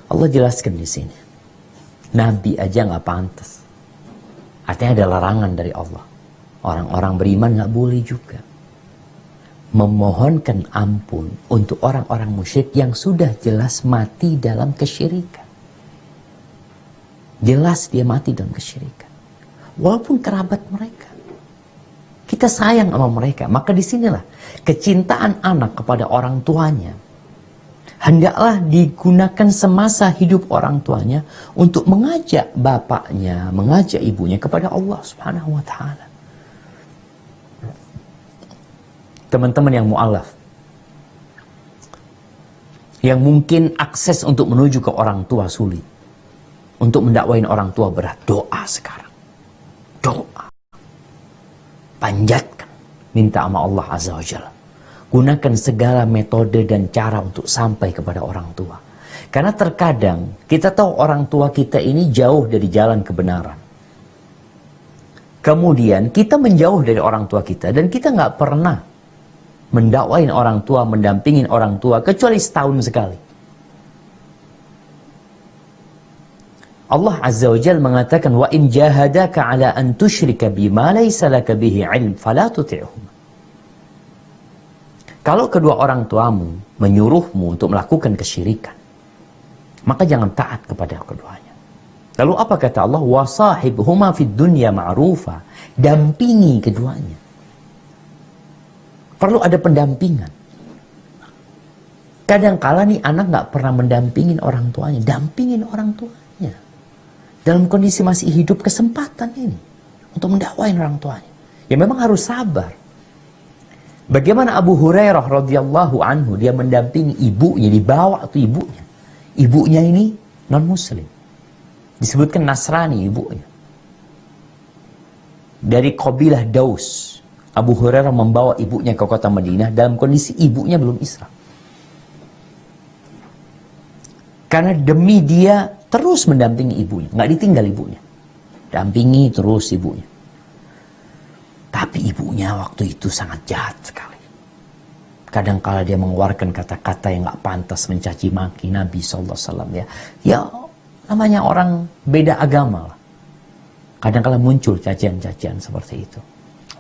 Allah jelaskan di sini. Nabi aja nggak pantas. Artinya ada larangan dari Allah. Orang-orang beriman nggak boleh juga memohonkan ampun untuk orang-orang musyrik yang sudah jelas mati dalam kesyirikan. Jelas dia mati dalam kesyirikan. Walaupun kerabat mereka. Kita sayang sama mereka. Maka disinilah kecintaan anak kepada orang tuanya hendaklah digunakan semasa hidup orang tuanya untuk mengajak bapaknya, mengajak ibunya kepada Allah Subhanahu wa Ta'ala. Teman-teman yang mu'alaf, yang mungkin akses untuk menuju ke orang tua sulit, untuk mendakwain orang tua berat, doa sekarang. Doa. Panjatkan, minta sama Allah Azza wa Jalla. Gunakan segala metode dan cara untuk sampai kepada orang tua. Karena terkadang kita tahu orang tua kita ini jauh dari jalan kebenaran. Kemudian kita menjauh dari orang tua kita dan kita nggak pernah mendakwain orang tua, mendampingin orang tua kecuali setahun sekali. Allah Azza wa Jalla mengatakan, wa in jahadaka ala an tusyrika bima laysa laka bihi ilm fala tuti'hum. Kalau kedua orang tuamu menyuruhmu untuk melakukan kesyirikan, maka jangan taat kepada keduanya. Lalu apa kata Allah? Wasahibhuma fid dunya ma'rufa. Dampingi keduanya. Perlu ada pendampingan. Kadang-kala nih anak nggak pernah mendampingin orang tuanya. Dampingin orang tuanya. Dalam kondisi masih hidup, kesempatan ini untuk mendakwain orang tuanya. Ya memang harus sabar. Bagaimana Abu Hurairah radhiyallahu anhu, dia mendampingi ibunya, dibawa tuh ibunya. Ibunya ini non-muslim. Disebutkan Nasrani ibunya. Dari kabilah Daus. Abu Hurairah membawa ibunya ke kota Madinah dalam kondisi ibunya belum Islam. Karena demi dia terus mendampingi ibunya, nggak ditinggal ibunya. Dampingi terus ibunya. Tapi ibunya waktu itu sangat jahat sekali. Kadang-kala dia mengeluarkan kata-kata yang gak pantas, mencaci maki Nabi SAW ya. Ya namanya orang beda agama lah. Kadang-kala muncul cacian-cacian seperti itu.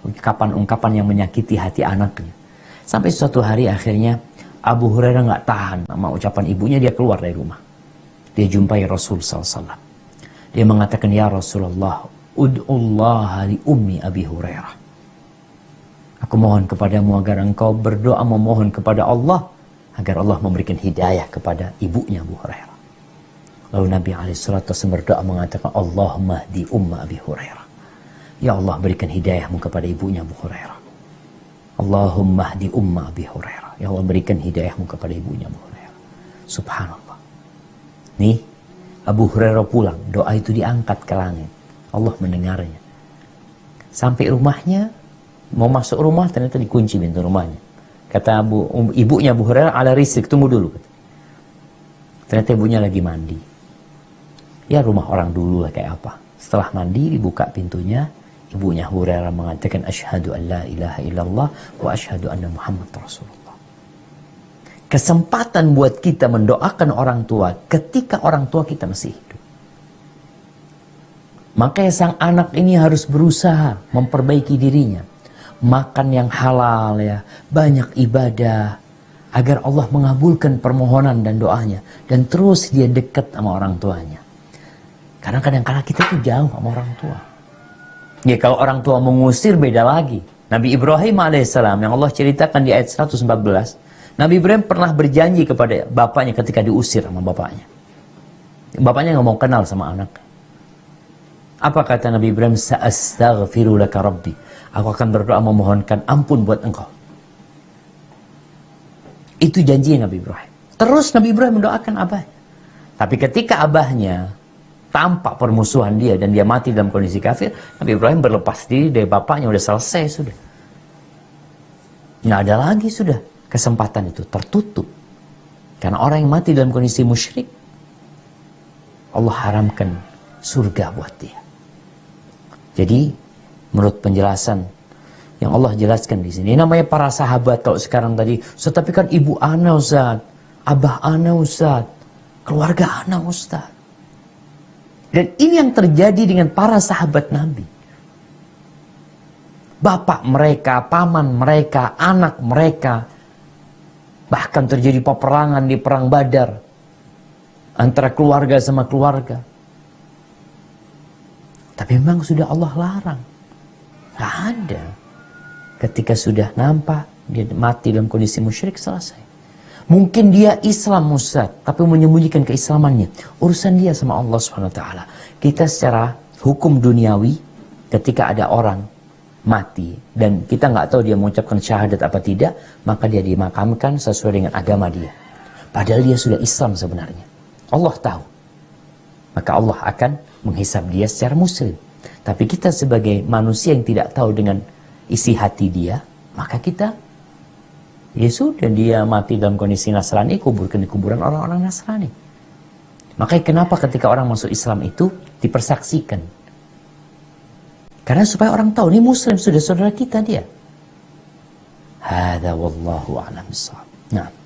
Ungkapan-ungkapan yang menyakiti hati anaknya. Sampai suatu hari akhirnya Abu Hurairah gak tahan sama ucapan ibunya, dia keluar dari rumah. Dia jumpai Rasul SAW. Dia mengatakan, ya Rasulullah, ud'ullah li ummi Abi Hurairah. Aku mohon kepadamu agar engkau berdoa memohon kepada Allah agar Allah memberikan hidayah kepada ibunya Abu Hurairah. Lalu Nabi SAW berdoa mengatakan, Allahumma hdi umma Abi Hurairah. Ya Allah, berikan hidayahmu kepada ibunya Abu Hurairah. Allahumma hdi umma Abi Hurairah. Ya Allah, berikan hidayahmu kepada ibunya Abu Hurairah. Subhanallah. Nih, Abu Hurairah pulang, doa itu diangkat ke langit. Allah mendengarnya. Sampai rumahnya, mau masuk rumah ternyata dikunci pintu rumahnya. Kata ibunya Abu Hurairah, ala risik, tunggu dulu. Ternyata ibunya lagi mandi. Ya rumah orang dulu lah kayak apa. Setelah mandi dibuka pintunya, ibunya Abu Hurairah mengatakan, asyhadu an la ilaha illallah wa asyhadu anna Muhammad Rasulullah. Kesempatan buat kita mendoakan orang tua ketika orang tua kita masih hidup. Makanya sang anak ini harus berusaha memperbaiki dirinya. Makan yang halal ya, banyak ibadah agar Allah mengabulkan permohonan dan doanya dan terus dia dekat sama orang tuanya. Karena kadang-kadang kita tuh jauh sama orang tua. Ya kalau orang tua mengusir beda lagi. Nabi Ibrahim alaihissalam yang Allah ceritakan di ayat 114, Nabi Ibrahim pernah berjanji kepada bapaknya ketika diusir sama bapaknya. Bapaknya nggak mau kenal sama anaknya. Apa kata Nabi Ibrahim? Sa'astaghfiru laka rabbi. Aku akan berdoa memohonkan ampun buat engkau. Itu janji Nabi Ibrahim. Terus Nabi Ibrahim mendoakan abahnya. Tapi ketika abahnya tampak permusuhan dia dan dia mati dalam kondisi kafir, Nabi Ibrahim berlepas diri dari bapaknya, udah selesai sudah. Nggak ada lagi sudah. Kesempatan itu tertutup. Karena orang yang mati dalam kondisi musyrik, Allah haramkan surga buat dia. Jadi menurut penjelasan yang Allah jelaskan di sini, namanya para sahabat. Kalau sekarang tadi, Ustaz, tapi kan ibu ana Ustaz, abah ana Ustaz, keluarga anak Ustaz. Dan ini yang terjadi dengan para sahabat Nabi. Bapak mereka, paman mereka, anak mereka. Bahkan terjadi peperangan di perang Badar. Antara keluarga sama keluarga. Tapi memang sudah Allah larang. Gak ada. Ketika sudah nampak, dia mati dalam kondisi musyrik, selesai. Mungkin dia Islam Ustaz, tapi menyembunyikan keislamannya. Urusan dia sama Allah SWT. Kita secara hukum duniawi, ketika ada orang mati, dan kita nggak tahu dia mengucapkan syahadat apa tidak, maka dia dimakamkan sesuai dengan agama dia. Padahal dia sudah Islam sebenarnya. Allah tahu. Maka Allah akan menghisab dia secara muslim. Tapi kita sebagai manusia yang tidak tahu dengan isi hati dia, maka kita, ya sudah, dia mati dalam kondisi Nasrani, kuburkan di kuburan orang-orang Nasrani. Makanya kenapa ketika orang masuk Islam itu dipersaksikan? Karena supaya orang tahu, ini Muslim, sudah saudara kita dia. Hada wallahu a'lam bissawab. Nah.